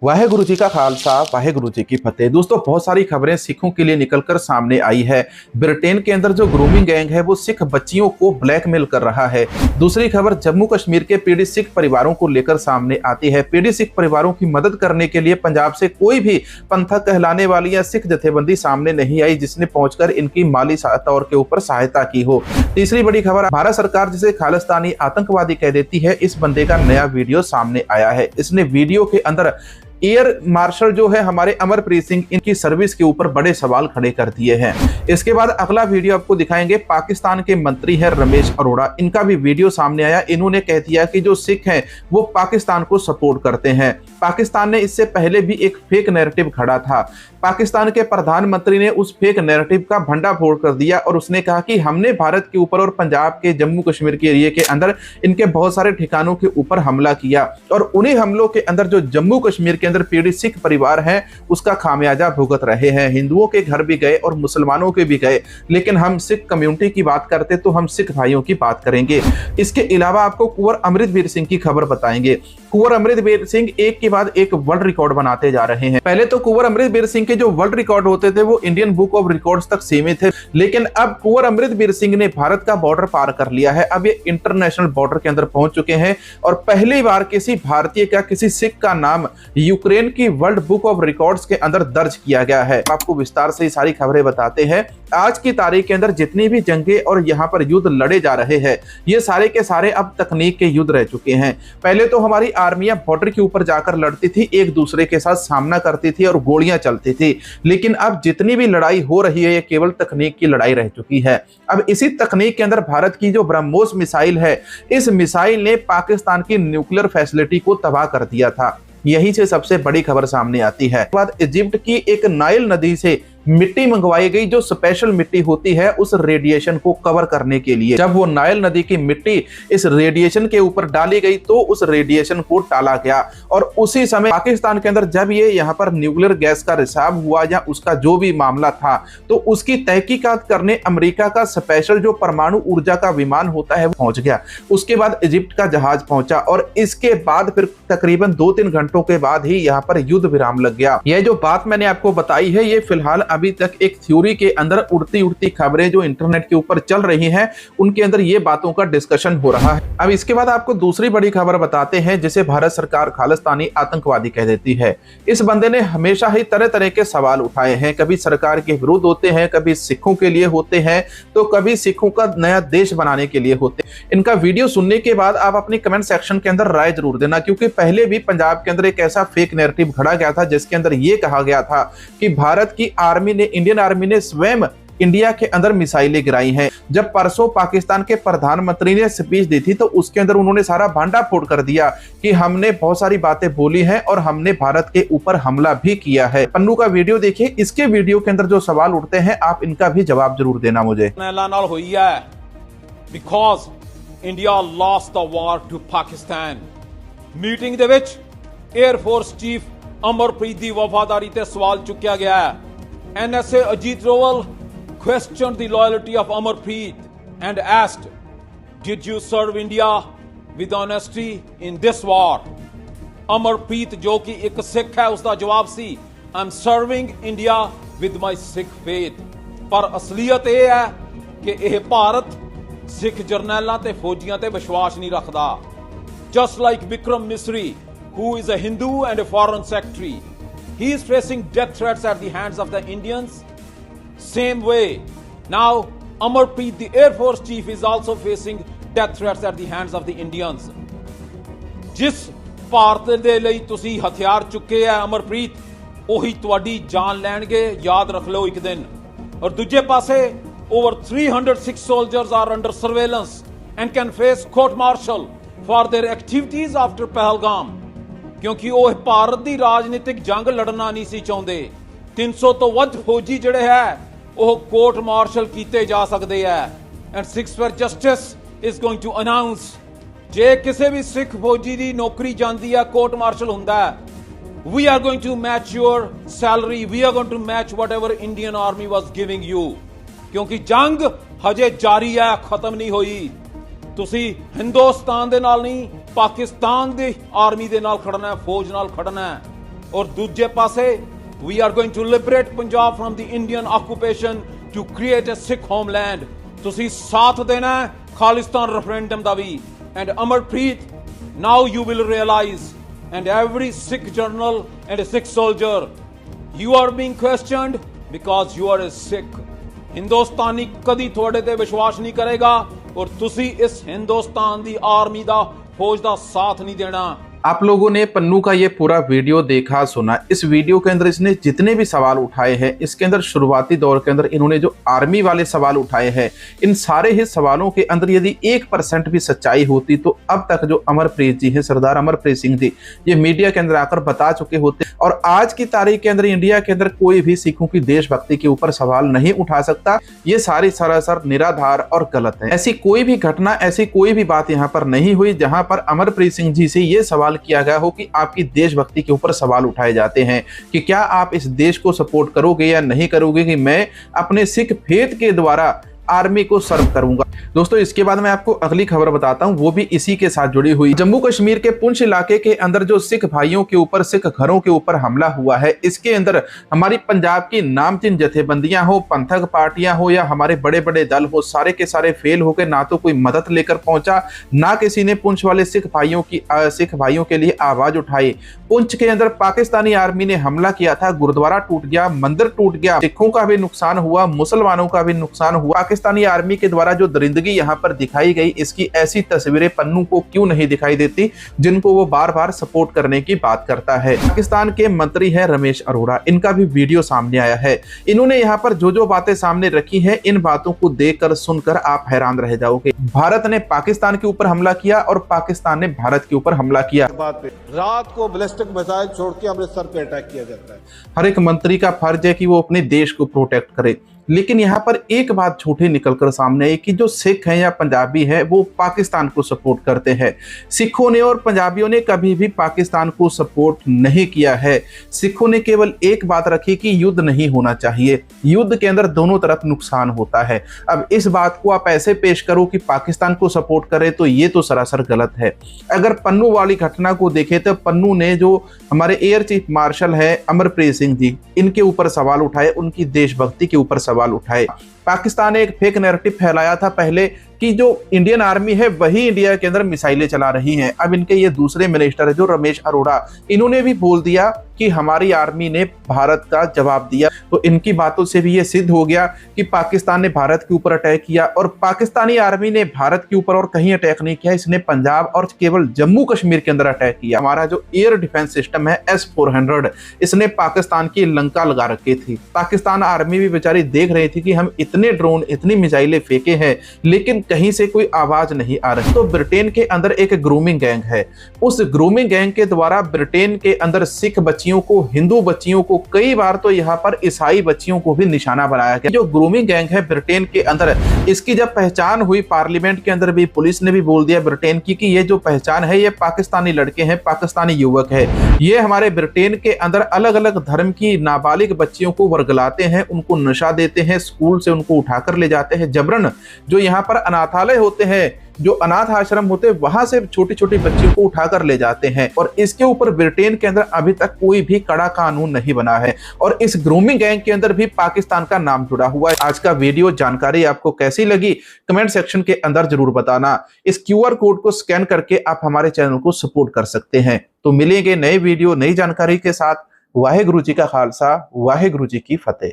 वाहेगुरु जी का खालसा वाहेगुरु जी की फतेह। दोस्तों, बहुत सारी खबरें सिखों के लिए निकलकर सामने आई है। ब्रिटेन के अंदर जो ग्रूमिंग गैंग है वो सिख बच्चियों को ब्लैकमेल कर रहा है। दूसरी खबर जम्मू कश्मीर के पीड़ित सिख परिवारों को लेकर सामने आती है। पीड़ित सिख परिवारों की मदद करने के लिए पंजाब से कोई भी पंथक कहलाने वाली या सिख जथेबंदी सामने नहीं आई जिसने पहुंचकर इनकी माली तौर के ऊपर सहायता की हो। तीसरी बड़ी खबर, भारत सरकार जिसे खालिस्तानी आतंकवादी कह देती है, इस बंदे का नया वीडियो सामने आया है। इसने वीडियो के अंदर एयर मार्शल जो है हमारे अमरप्रीत सिंह, इनकी सर्विस के ऊपर बड़े सवाल खड़े कर दिए हैं। इसके बाद अगला वीडियो आपको दिखाएंगे, पाकिस्तान के मंत्री है रमेश अरोड़ा, इनका भी वीडियो सामने आया। इन्होंने कह दिया कि जो सिख हैं वो पाकिस्तान को सपोर्ट करते हैं। पाकिस्तान ने इससे पहले भी एक फेक नैरेटिव खड़ा था। पाकिस्तान के प्रधानमंत्री ने उस फेक नैरेटिव का भंडाफोड़ कर दिया और उसने कहा कि हमने भारत के ऊपर और पंजाब के जम्मू कश्मीर के एरिया के अंदर इनके बहुत सारे ठिकानों के ऊपर हमला किया और उन्हीं हमलों के अंदर जो जम्मू कश्मीर के अंदर पीड़ित सिख परिवार हैं उसका खामियाजा भुगत रहे हैं। हिंदुओं के घर भी गए और मुसलमानों के भी गए, लेकिन हम सिख कम्युनिटी की बात करते तो हम सिख भाइयों की बात करेंगे। इसके अलावा आपको कुंवर अमृतवीर सिंह की खबर बताएंगे। कुंवर अमृतवीर सिंह एक के बाद एक वर्ल्ड रिकॉर्ड बनाते जा रहे हैं। पहले तो कुंवर अमृतवीर सिंह के जो वर्ल्ड रिकॉर्ड होते थे वो इंडियन बुक ऑफ रिकॉर्ड्स तक सीमित थे, लेकिन अब कुंवर अमृतवीर सिंह ने भारत का बॉर्डर पार कर लिया है। अब ये इंटरनेशनल बॉर्डर के अंदर पहुंच चुके हैं और पहली बार किसी भारतीय का, किसी सिख का नाम यूक्रेन की वर्ल्ड बुक ऑफ रिकॉर्ड्स के अंदर दर्ज किया गया है। आपको विस्तार से सारी खबरें बताते हैं। आज की तारीख के अंदर जितनी भी जंगें और यहाँ पर युद्ध लड़े जा रहे हैं ये सारे के सारे अब तकनीक के युद्ध रह चुके हैं। पहले तो हमारी आर्मियां बॉर्डर के ऊपर जाकर लड़ती थी, एक दूसरे के साथ सामना करती थी और गोलियां चलती थी, लेकिन अब जितनी भी लड़ाई हो रही है ये केवल तकनीक की लड़ाई रह चुकी है। अब इसी तकनीक के अंदर भारत की जो ब्रह्मोस मिसाइल है, इस मिसाइल ने पाकिस्तान की न्यूक्लियर फैसिलिटी को तबाह कर दिया था। यही से सबसे बड़ी खबर सामने आती है। बाद इजिप्ट की एक नाइल नदी से मिट्टी मंगवाई गई जो स्पेशल मिट्टी होती है उस रेडिएशन को कवर करने के लिए। जब वो नाइल नदी की मिट्टी इस रेडिएशन के ऊपर डाली गई तो उस रेडिएशन को टाला गया और उसी समय पाकिस्तान के अंदर जब ये यहाँ पर न्यूक्लियर गैस का रिसाव हुआ या उसका जो भी मामला था तो उसकी तहकीकात करने अमेरिका का स्पेशल जो परमाणु ऊर्जा का विमान होता है वो पहुंच गया। उसके बाद इजिप्ट का जहाज पहुंचा और इसके बाद फिर तकरीबन 2-3 घंटों के बाद ही यहाँ पर युद्ध विराम लग गया। यह जो बात मैंने आपको बताई है ये फिलहाल अभी तक एक थ्योरी के अंदर उड़ती उड़ती खबरें जो इंटरनेट के ऊपर चल रही हैं उनके अंदर ये बातों का डिस्कशन हो रहा है। अब इसके बाद आपको दूसरी बड़ी खबर बताते हैं जिसे भारत सरकार खालिस्तानी आतंकवादी कह देती है। इस बंदे ने हमेशा ही तरह तरह के सवाल उठाए हैं, कभी सरकार के विरुद्ध होते हैं, कभी सिखों के लिए होते हैं तो कभी सिखों का नया देश बनाने के लिए होते हैं। इनका वीडियो सुनने के बाद आप अपनी कमेंट सेक्शन के अंदर राय जरूर देना, क्योंकि पहले भी पंजाब के अंदर एक ऐसा फेक नैरेटिव खड़ा गया था जिसके अंदर यह कहा गया था कि भारत की आर्मी ने, इंडियन आर्मी ने स्वयं इंडिया के अंदर मिसाइलें गिराई हैं। जब परसों पाकिस्तान के प्रधानमंत्री ने स्पीच दी थी तो उसके अंदर उन्होंने सारा भांडाफोड़ कर दिया कि हमने बहुत सारी बातें बोली हैं और हमने भारत के ऊपर हमला भी किया है। पन्नू का वीडियो देखिए, इसके वीडियो के अंदर जो सवाल उठते हैं आप इनका भी जवाब जरूर देना मुझे। Because India lost the war to Pakistan. Meeting ਦੇ ਵਿੱਚ एयरफोर्स चीफ अमरप्रीत ਦੀ ਵਫਾਦਾਰੀ ਤੇ ਸਵਾਲ ਚੁੱਕਿਆ ਗਿਆ ਹੈ। NSA Ajit Doval questioned the loyalty of Amarpreet and asked, did you serve India with honesty in this war? Amarpreet जो कि एक सिख है उसका जवाब सी, I'm serving India with my Sikh faith। पर असलियत ਇਹ ਹੈ ਕਿ ਇਹ ਭਾਰਤ ਸਿੱਖ ਜਰਨੈਲਾਂ ਤੇ ਫੌਜੀਆਂ ਤੇ ਵਿਸ਼ਵਾਸ ਨਹੀਂ ਰੱਖਦਾ। Just like Vikram Misri, who is a Hindu and a foreign secretary, he is facing death threats at the hands of the Indians. Same way, now Amarpreet, the Air Force chief, is also facing death threats at the hands of the Indians. जिस ਭਾਰਤ ਦੇ ਲਈ ਤੁਸੀਂ ਹਥਿਆਰ ਚੁੱਕੇ ਆ ਅਮਰਪ੍ਰੀਤ, ਉਹੀ ਤੁਹਾਡੀ ਜਾਨ ਲੈਣਗੇ, ਯਾਦ ਰੱਖ ਲਓ ਇੱਕ ਦਿਨ। ਔਰ ਦੂਜੇ ਪਾਸੇ over 306 soldiers are under surveillance and can face court martial for their activities after Pahalgam, क्योंकि ਉਹ ਭਾਰਤ ਦੀ ਰਾਜਨੀਤਿਕ ਜੰਗ ਲੜਨਾ ਨਹੀਂ ਸੀ ਚਾਹੁੰਦੇ। 300 ਤੋਂ ਵੱਧ ਫੌਜੀ ਜਿਹੜੇ ਹੈ ਉਹ ਕੋਰਟ ਮਾਰਸ਼ਲ ਕੀਤੇ ਜਾ ਸਕਦੇ ਹੈ। And Sikhs for justice is going to announce, ਜੇ ਕਿਸੇ ਵੀ ਸਿੱਖ ਫੌਜੀ ਦੀ ਨੌਕਰੀ ਜਾਂਦੀ ਹੈ ਕੋਰਟ ਮਾਰਸ਼ਲ ਹੁੰਦਾ ਹੈ, we are going to match your salary, we are going to match whatever Indian army was giving you, क्योंकि जंग हजे जारी है, खत्म नहीं हुई। तुसी हिंदुस्तान दे नाल नहीं, पाकिस्तान दी आर्मी दे नाल खड़ना है, फौज नाल खड़ना है। और दूजे पासे we are going to liberate Punjab from the Indian occupation to create a Sikh homeland. ਤੁਸੀਂ ਸਾਥ ਦੇਣਾ ਹੈ Khalistan referendum the we and Amarpreet, now you will realize, and every Sikh journal and a Sikh soldier, you are being questioned because you are a Sikh. Hindustani ਕਦੀ ਤੁਹਾਡੇ ਤੇ ਵਿਸ਼ਵਾਸ ਨਹੀਂ ਕਰੇਗਾ और ਤੁਸੀਂ इस हिंदुस्तान ਦੀ आर्मी ਦਾ फौज ਦਾ साथ नहीं देना। आप लोगों ने पन्नू का ये पूरा वीडियो देखा सुना। इस वीडियो के अंदर इसने जितने भी सवाल उठाए हैं, इसके अंदर शुरुआती दौर के अंदर इन्होंने जो आर्मी वाले सवाल उठाए हैं, इन सारे ही सवालों के अंदर यदि 1% भी सच्चाई होती तो अब तक जो अमरप्रीत जी हैं, सरदार अमरप्रीत सिंह जी, ये मीडिया के अंदर आकर बता चुके होते। और आज की तारीख के अंदर इंडिया के अंदर कोई भी सिखों की देशभक्ति के ऊपर सवाल नहीं उठा सकता। ये सारी सरासर निराधार और गलत है। ऐसी कोई भी घटना, ऐसी कोई भी बात यहाँ पर नहीं हुई जहां पर अमरप्रीत सिंह जी से ये सवाल किया गया हो कि आपकी देशभक्ति के ऊपर सवाल उठाए जाते हैं कि क्या आप इस देश को सपोर्ट करोगे या नहीं करोगे कि मैं अपने सिख फेथ के द्वारा आर्मी को सर्व करूंगा। दोस्तों, इसके बाद मैं आपको अगली खबर बताता हूं, वो भी इसी के साथ जुड़ी हुई। जम्मू कश्मीर के पुंछ इलाके के अंदर जो सिख भाइयों के ऊपर, सिख घरों के ऊपर हमला हुआ है, इसके अंदर हमारी पंजाब की नामचीन जथेबंदियां हो, पंथक पार्टियां हो या हमारे बड़े बड़े दल हो, सारे के सारे फेल हो गए। ना तो कोई मदद लेकर पहुंचा, ना किसी ने पुंछ वाले सिख भाइयों के लिए आवाज उठाई। पुंछ के अंदर पाकिस्तानी आर्मी ने हमला किया था, गुरुद्वारा टूट गया, मंदिर टूट गया, सिखों का भी नुकसान हुआ, मुसलमानों का भी नुकसान हुआ। पाकिस्तानी आर्मी के द्वारा जो दरिंदगी यहां पर दिखाई गई, इसकी ऐसी तस्वीरें पन्नू को क्यों नहीं दिखाई देती, जिनको वो बार बार सपोर्ट करने की बात करता है। पाकिस्तान के मंत्री हैं रमेश अरोड़ा, इनका भी वीडियो सामने आया है। इन्होंने यहां पर जो जो बातें सामने रखी हैं, इन बातों को देखकर सुनकर आप हैरान रह जाओगे। भारत ने पाकिस्तान के ऊपर हमला किया और पाकिस्तान ने भारत के ऊपर हमला किया। रात को बैलिस्टिक मिसाइल छोड़ के अमृतसर पे अटैक किया जाता है। हर एक मंत्री का फर्ज है कि वो अपने देश को प्रोटेक्ट करे, लेकिन यहाँ पर एक बात झूठी निकलकर सामने आई कि जो सिख हैं या पंजाबी हैं वो पाकिस्तान को सपोर्ट करते हैं। सिखों ने और पंजाबियों ने कभी भी पाकिस्तान को सपोर्ट नहीं किया है। सिखों ने केवल एक बात रखी कि युद्ध नहीं होना चाहिए, युद्ध के अंदर दोनों तरफ नुकसान होता है। अब इस बात को आप ऐसे पेश करो कि पाकिस्तान को सपोर्ट करे, तो ये तो सरासर गलत है। अगर पन्नू वाली घटना को देखें तो पन्नू ने जो हमारे एयर चीफ मार्शल है अमरप्रीत सिंह जी, इनके ऊपर सवाल उठाए, उनकी देशभक्ति के ऊपर सवाल उठाए। पाकिस्तान ने एक फेक नैरेटिव फैलाया था पहले कि जो इंडियन आर्मी है वही इंडिया के अंदर मिसाइलें चला रही हैं। अब इनके ये दूसरे मिनिस्टर है जो रमेश अरोड़ा, इन्होंने भी बोल दिया कि हमारी आर्मी ने भारत का जवाब दिया। तो इनकी बातों से भी ये सिद्ध हो गया कि पाकिस्तान ने भारत के ऊपर अटैक किया और पाकिस्तानी आर्मी ने भारत के ऊपर और कहीं अटैक नहीं किया, इसने पंजाब और केवल जम्मू कश्मीर के अंदर अटैक किया। हमारा जो एयर डिफेंस सिस्टम है S-400, इसने पाकिस्तान की लंका लगा रखी थी। पाकिस्तान आर्मी भी बेचारी देख रही थी कि हम इतने ड्रोन, इतनी मिसाइलें फेंके हैं, लेकिन कहीं से कोई आवाज नहीं आ रही। तो ब्रिटेन के अंदर एक ग्रूमिंग गैंग है। उस ग्रूमिंग गैंग के द्वारा ब्रिटेन के अंदर सिख बच्चियों को, हिंदू बच्चियों को, कई बार तो यहाँ पर ईसाई बच्चियों को भी निशाना बनाया गया। जो ग्रूमिंग गैंग है ब्रिटेन के अंदर, इसकी जब पहचान हुई पार्लियामेंट के अंदर भी, पुलिस ने भी बोल दिया ब्रिटेन की कि ये जो पहचान है ये पाकिस्तानी लड़के हैं, पाकिस्तानी युवक है। ये हमारे ब्रिटेन के अंदर अलग अलग धर्म की नाबालिग बच्चियों को वर्गलाते हैं, उनको नशा देते हैं, स्कूल से उनको उठाकर ले जाते हैं जबरन। जो यहाँ पर अनाथालय होते हैं, जो अनाथ आश्रम होते हैं, वहां से छोटी छोटी बच्चियों को उठाकर ले जाते हैं। और इसके ऊपर ब्रिटेन के अंदर अभी तक कोई भी कड़ा कानून नहीं बना है और इस ग्रूमिंग गैंग के अंदर भी पाकिस्तान का नाम जुड़ा हुआ है। आज का वीडियो जानकारी आपको कैसी लगी कमेंट सेक्शन के अंदर जरूर बताना। इस QR कोड को स्कैन करके आप हमारे चैनल को सपोर्ट कर सकते हैं। तो मिलेंगे नए वीडियो, नई जानकारी के साथ। वाहेगुरु जी का खालसा, वाहेगुरु जी की फतेह।